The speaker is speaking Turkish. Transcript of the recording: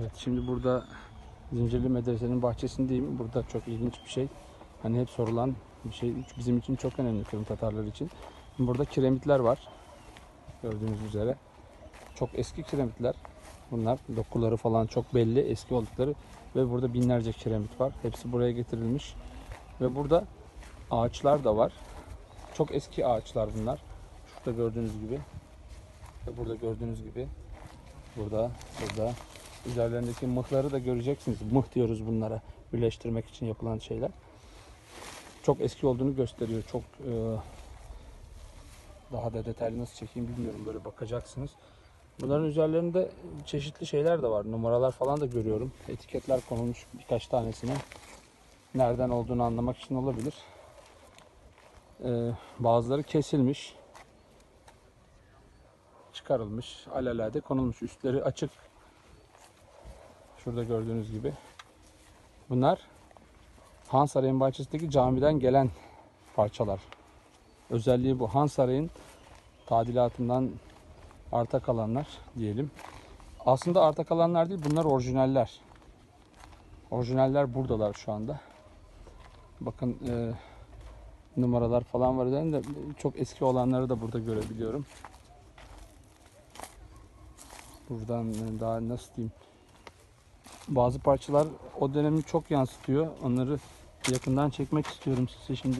Evet, şimdi burada Zincirli Medrese'nin bahçesindeyim. Burada çok ilginç bir şey. Hani hep sorulan bir şey. Bizim için çok önemli, Kırım Tatarlar için. Burada kiremitler var. Gördüğünüz üzere. Çok eski kiremitler. Bunlar dokuları falan çok belli, eski oldukları. Ve burada binlerce kiremit var. Hepsi buraya getirilmiş. Ve burada ağaçlar da var. Çok eski ağaçlar bunlar. Şurada gördüğünüz gibi. Ve burada gördüğünüz gibi. Burada üzerlerindeki mıhları da göreceksiniz. Mıh diyoruz bunlara. Birleştirmek için yapılan şeyler. Çok eski olduğunu gösteriyor. Çok daha da detaylı nasıl çekeyim bilmiyorum. Böyle bakacaksınız. Bunların üzerlerinde çeşitli şeyler de var. Numaralar falan da görüyorum. Etiketler konulmuş birkaç tanesine. Nereden olduğunu anlamak için olabilir. Bazıları kesilmiş. Çıkarılmış. Alelade konulmuş. Üstleri açık. Şurada gördüğünüz gibi. Bunlar Han Sarayı'nın bahçesindeki camiden gelen parçalar. Özelliği bu. Han Sarayı'nın tadilatından arta kalanlar diyelim. Aslında arta kalanlar değil, bunlar orijinaller. Orijinaller buradalar şu anda. Bakın numaralar falan var üzerinde. Çok eski olanları da burada görebiliyorum. Buradan daha nasıl diyeyim. Bazı parçalar o dönemi çok yansıtıyor. Onları yakından çekmek istiyorum size şimdi.